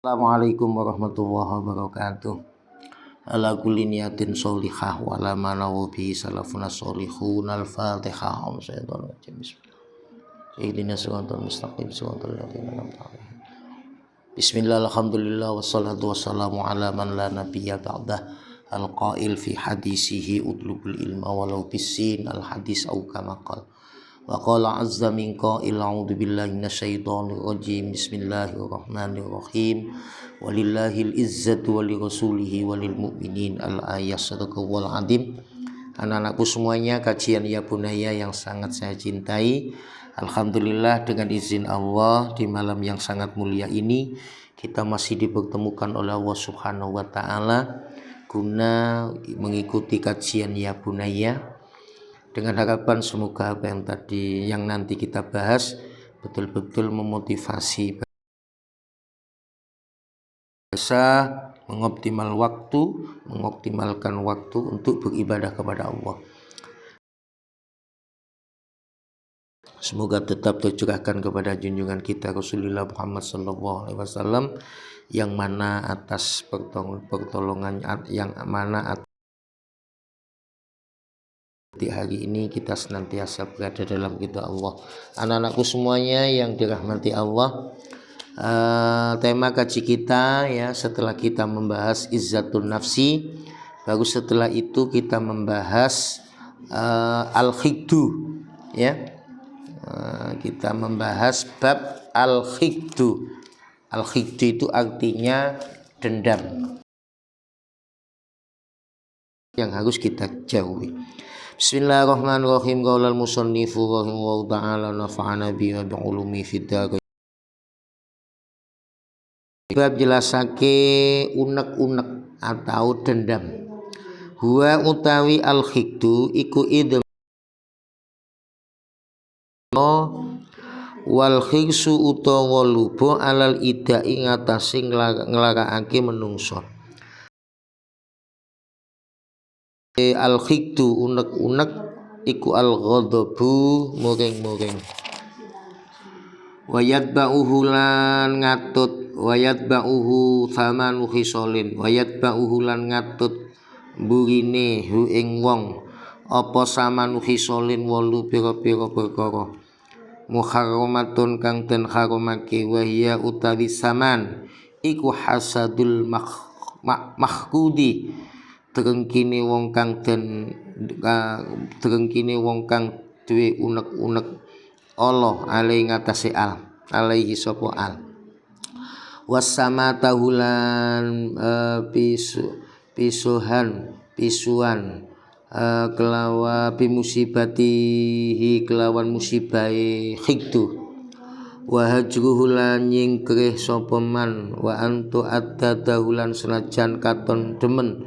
Assalamualaikum warahmatullahi wabarakatuh. Ala kulli niyatin sholihah wa ala ma nawu bihi salafuna sholihun. Al-Fatihah. Ihdinas siratal mustaqim siratal ladzina an'amta 'alaihim. Bismillah, alhamdulillah, wassalatu wassalamu ala man la nabiyya ba'dah. Al-qail fi hadisihi utlubul ilma walau bisin al-hadis au kama qala. Wa qala azza min qail a'udzu billahi minasyaitonir rajim. Bismillahirrahmanirrahim. Walillahil izzatu walirasulihi walil mu'minin. Al-ayat sadaqallahul azim. Anak-anakku semuanya, kajian ya bunaya yang sangat saya cintai. Alhamdulillah, dengan izin Allah di malam yang sangat mulia ini kita masih dipertemukan oleh Allah Subhanahu wa taala guna mengikuti kajian ya bunaya, dengan harapan semoga apa yang nanti kita bahas betul-betul memotivasi bisa mengoptimalkan waktu untuk beribadah kepada Allah. Semoga tetap tercurahkan kepada junjungan kita Rasulullah Muhammad SAW, yang mana atas pertolongan yang mana di hari ini kita senantiasa berada dalam ridha Allah. Anak-anakku semuanya yang dirahmati Allah, tema kaji kita ya, setelah kita membahas izzatun nafsi, baru setelah itu kita membahas al-khiddu ya. Kita membahas bab al-khiddu. Al-khiddu itu artinya dendam yang harus kita jauhi. Bismillahirrahmanirrahim. Qaulal musannifu rahimahullahu ta'ala nafa'ana bihi wa bi'ulumi fid dharain. Bab jelasake unek-unek atau dendam. Huwa utawi al-khiddu iku idem wal khirsu utawa lupa alal idai ngatasi nglarakake menungso. Al khiddu unek-unek iku al ghadabu muring-muring. Wayat ba'uhu lan ngatut, wayat ba'uhu thamanu khisolin, wayat ba'uhu lan ngatut burine hu ing wong apa samanu khisolin wolu pira-pira perkara. Muharramatun kang den haramake, wa hiya utawi saman iku hasadul mahkudi, terengkine wong kang duwe unek-unek Allah alai ngatasi alaihi sapa al. Wasama tahulan pisuan kelawa bimusibatihi kelawan musibai khiddu, wa hajruhu lan nyingkrih sapa man, wa antu addadahulan senajan katon demen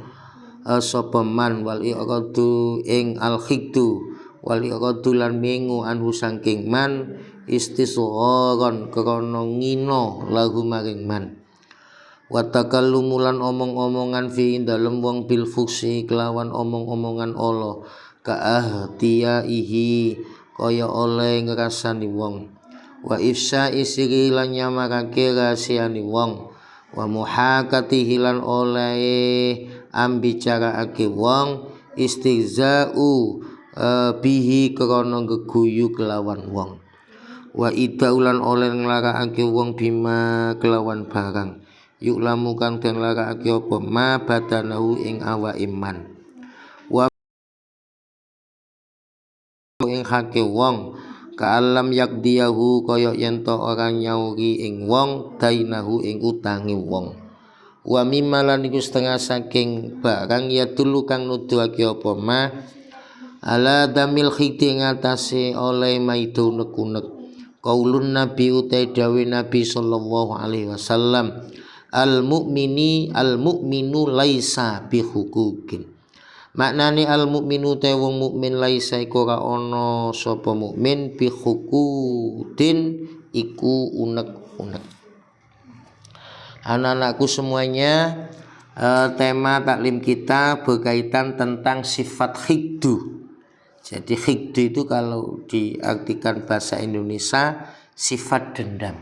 sapa man, wal iqadu ing al khiddu, wal iqadu lan mengu anhu saking man, istisgharan krana ngina lahu maring man. Wa takallumulan omong-omongan fi dalem wong bil fuksi kelawan omong-omongan Allah, ka ahtiyaihi kaya oleh ngrasani wong, wa ifsa isri lan nyamarake rahasiane wong, wa muhakatihi lan oleh ambicaraake wong, istihza'u bihi krana geguyu kelawan wong, wa idaulan oleh nglarakake wong bima kelawan barang yuk lamu kang den larakake apa ma badanahu ing awake man, wa ing hake wong kaalam yakdiyahu kaya yen to ora nyauri ing wong dainahu ing utangi wong, wa mimmalan iku setengah saking barang ya dulu kang nuduhake apa ma ala damil khiti ngatasi oleh maitu unek-unek. Qaulun nabi utai dawe nabi sallallahu alaihi wasallam, al mu'minu laisa bihukukin. Maknane al mu'minu te wong mukmin laisa iku ora ana sapa mukmin bihukudin iku unek-unek. Anak-anakku semuanya, tema taklim kita berkaitan tentang sifat khiddu. Jadi khiddu itu kalau diartikan bahasa Indonesia sifat dendam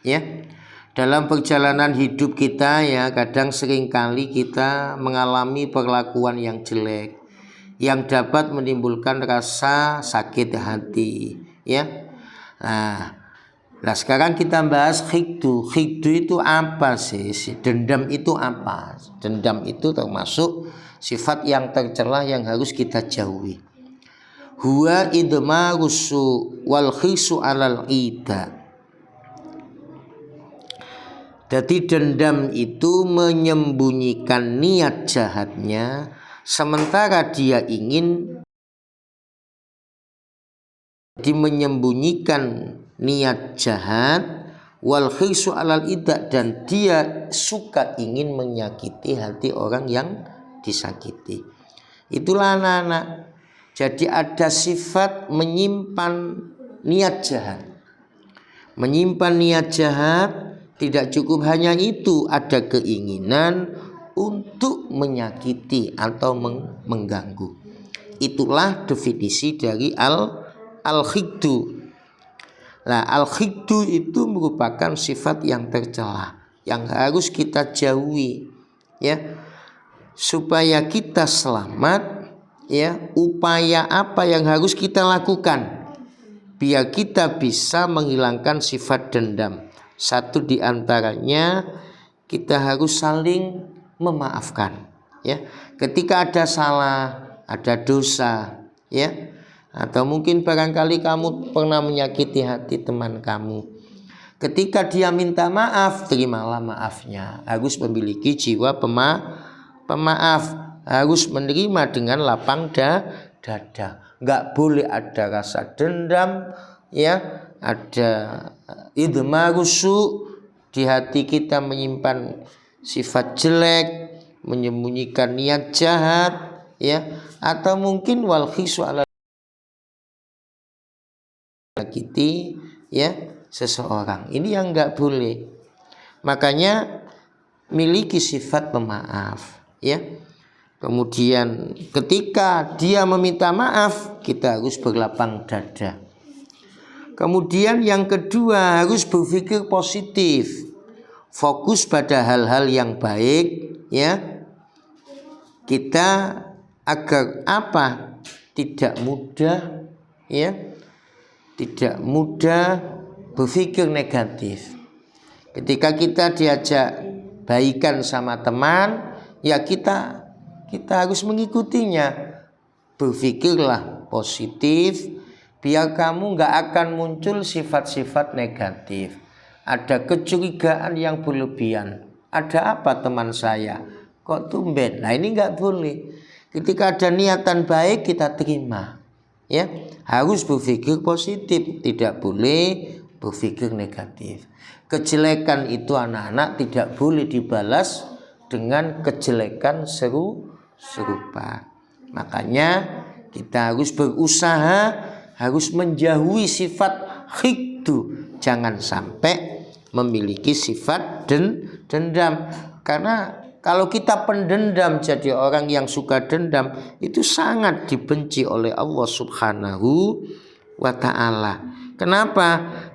ya. Dalam perjalanan hidup kita ya, kadang seringkali kita mengalami perlakuan yang jelek yang dapat menimbulkan rasa sakit hati ya. Nah sekarang kita bahas hikdu. Hikdu itu apa sih? Dendam itu apa? Dendam itu termasuk sifat yang tercela yang harus kita jauhi. Huwa idmarusu wal khisu alal ida. Jadi dendam itu menyembunyikan niat jahatnya, sementara dia ingin menyembunyikan niat jahat, wal khisu alal ida, dan dia suka ingin menyakiti hati orang yang disakiti. Itulah anak-anak. Jadi ada sifat menyimpan niat jahat. Menyimpan niat jahat. Tidak cukup hanya itu, ada keinginan untuk menyakiti atau mengganggu. Itulah definisi dari al-khiddu. Nah, al-khiddu itu merupakan sifat yang tercela, yang harus kita jauhi ya. Supaya kita selamat ya, upaya apa yang harus kita lakukan biar kita bisa menghilangkan sifat dendam? Satu di antaranya kita harus saling memaafkan ya. Ketika ada salah, ada dosa ya, atau mungkin barangkali kamu pernah menyakiti hati teman kamu. Ketika dia minta maaf, terimalah maafnya. Harus memiliki jiwa pemaaf, harus menerima dengan lapang dada. Enggak boleh ada rasa dendam ya, ada idmarusu, di hati kita menyimpan sifat jelek, menyembunyikan niat jahat ya, atau mungkin wal khisu ala menyakiti ya seseorang. Ini yang enggak boleh. Makanya miliki sifat pemaaf ya. Kemudian ketika dia meminta maaf, kita harus berlapang dada. Kemudian yang kedua, harus berpikir positif, fokus pada hal-hal yang baik ya. Kita agar apa? Tidak mudah ya, tidak mudah berpikir negatif. Ketika kita diajak baikan sama teman ya, kita harus mengikutinya. Berpikirlah positif, biar kamu gak akan muncul sifat-sifat negatif. Ada kecurigaan yang berlebihan. Ada apa teman saya? Kok tumben? Nah ini gak boleh. Ketika ada niatan baik kita terima ya. Harus berpikir positif, tidak boleh berpikir negatif. Kejelekan itu anak-anak tidak boleh dibalas dengan kejelekan serupa. Makanya kita harus berusaha, harus menjauhi sifat hikdu. Jangan sampai memiliki sifat dendam. Karena kalau kita pendendam, jadi orang yang suka dendam, itu sangat dibenci oleh Allah Subhanahu wa ta'ala. Kenapa?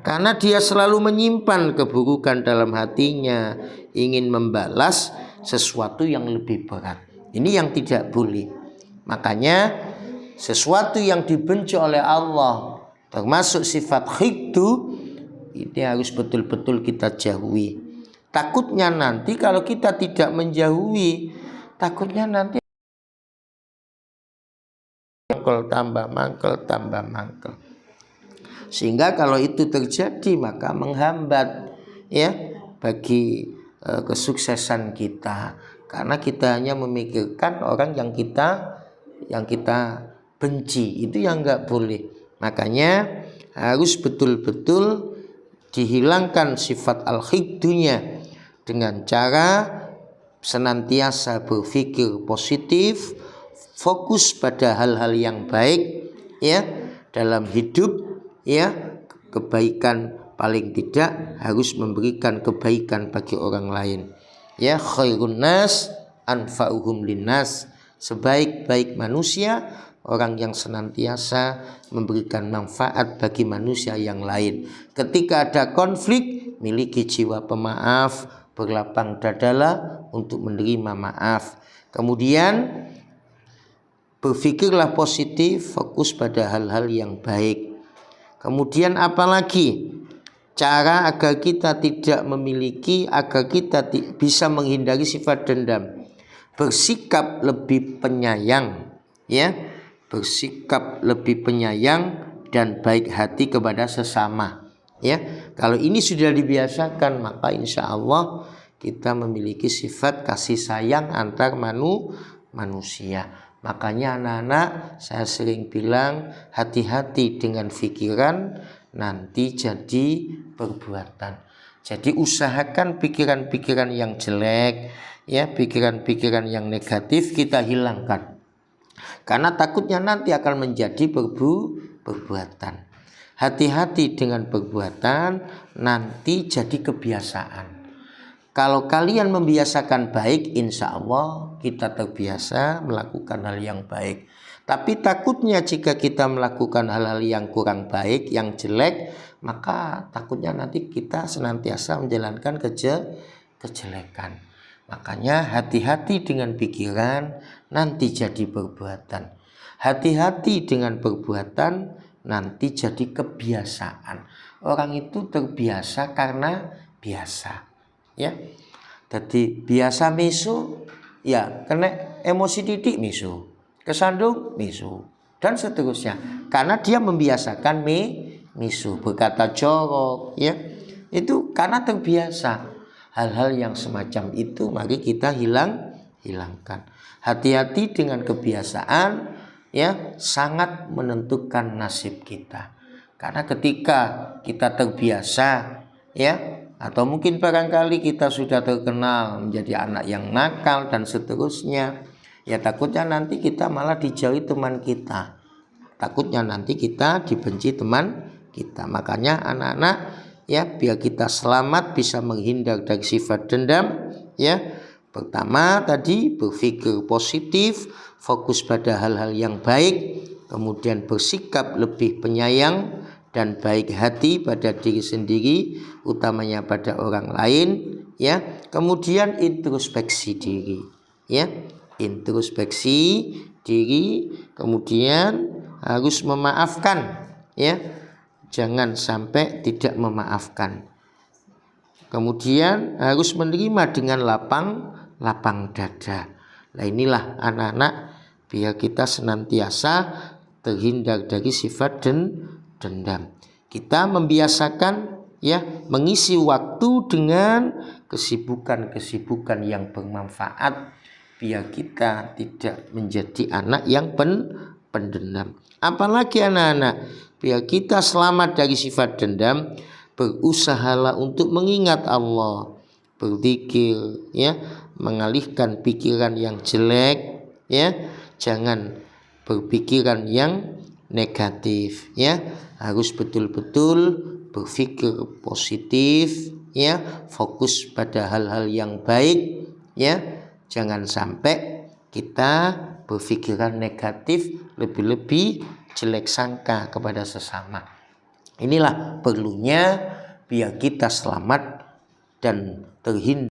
Karena dia selalu menyimpan keburukan dalam hatinya, ingin membalas sesuatu yang lebih berat. Ini yang tidak boleh. Makanya sesuatu yang dibenci oleh Allah, termasuk sifat hikdu, ini harus betul-betul kita jauhi. Takutnya nanti kalau kita tidak menjauhi, takutnya nanti tambah mangkel. Sehingga kalau itu terjadi maka menghambat ya bagi kesuksesan kita. Karena kita hanya memikirkan orang yang kita benci, itu yang enggak boleh. Makanya harus betul-betul dihilangkan sifat al-hikdunya dengan cara senantiasa berpikir positif, fokus pada hal-hal yang baik ya dalam hidup ya. Kebaikan paling tidak harus memberikan kebaikan bagi orang lain ya. Khairun nas anfa'uhum linnas, sebaik-baik manusia orang yang senantiasa memberikan manfaat bagi manusia yang lain. Ketika ada konflik miliki jiwa pemaaf, berlapang dadalah untuk menerima maaf. Kemudian berpikirlah positif, fokus pada hal-hal yang baik. Kemudian apalagi cara agar kita tidak memiliki, agar kita bisa menghindari sifat dendam? Bersikap lebih penyayang, ya, bersikap lebih penyayang dan baik hati kepada sesama, ya. Kalau ini sudah dibiasakan, maka insya Allah kita memiliki sifat kasih sayang antar manusia. Makanya anak-anak, saya sering bilang hati-hati dengan pikiran, nanti jadi perbuatan. Jadi usahakan pikiran-pikiran yang jelek, ya, pikiran-pikiran yang negatif kita hilangkan. Karena takutnya nanti akan menjadi perbuatan. Hati-hati dengan perbuatan, nanti jadi kebiasaan. Kalau kalian membiasakan baik, insya Allah kita terbiasa melakukan hal yang baik. Tapi takutnya jika kita melakukan hal-hal yang kurang baik, yang jelek, maka takutnya nanti kita senantiasa menjalankan kejelekan. Makanya hati-hati dengan pikiran, nanti jadi perbuatan. Hati-hati dengan perbuatan, nanti jadi kebiasaan. Orang itu terbiasa karena biasa, ya. Jadi biasa misu, ya, kena emosi titik misu, kesandung misu, dan seterusnya. Karena dia membiasakan misu, berkata jorok, ya. Itu karena terbiasa. Hal-hal yang semacam itu mari kita hilangkan. Hati-hati dengan kebiasaan, ya, sangat menentukan nasib kita. Karena ketika kita terbiasa, ya, atau mungkin barangkali kita sudah terkenal menjadi anak yang nakal dan seterusnya, ya takutnya nanti kita malah dijauhi teman kita. Takutnya nanti kita dibenci teman kita. Makanya anak-anak, ya, biar kita selamat bisa menghindar dari sifat dendam, ya. Pertama tadi berpikir positif, fokus pada hal-hal yang baik, kemudian bersikap lebih penyayang dan baik hati pada diri sendiri, utamanya pada orang lain, ya. Kemudian introspeksi diri, ya, introspeksi diri, kemudian harus memaafkan, ya. Jangan sampai tidak memaafkan. Kemudian harus menerima dengan lapang dada. Nah inilah anak-anak, biar kita senantiasa terhindar dari sifat dendam. Kita membiasakan, ya, mengisi waktu dengan kesibukan-kesibukan yang bermanfaat, biar kita tidak menjadi anak yang pendendam. Apalagi anak-anak, biar kita selamat dari sifat dendam, berusahalah untuk mengingat Allah, berzikir, ya, mengalihkan pikiran yang jelek, ya, jangan berpikiran yang negatif, ya, harus betul-betul berpikir positif, ya, fokus pada hal-hal yang baik, ya, jangan sampai kita berpikiran negatif, lebih-lebih jelek sangka kepada sesama. Inilah perlunya biar kita selamat dan terhindar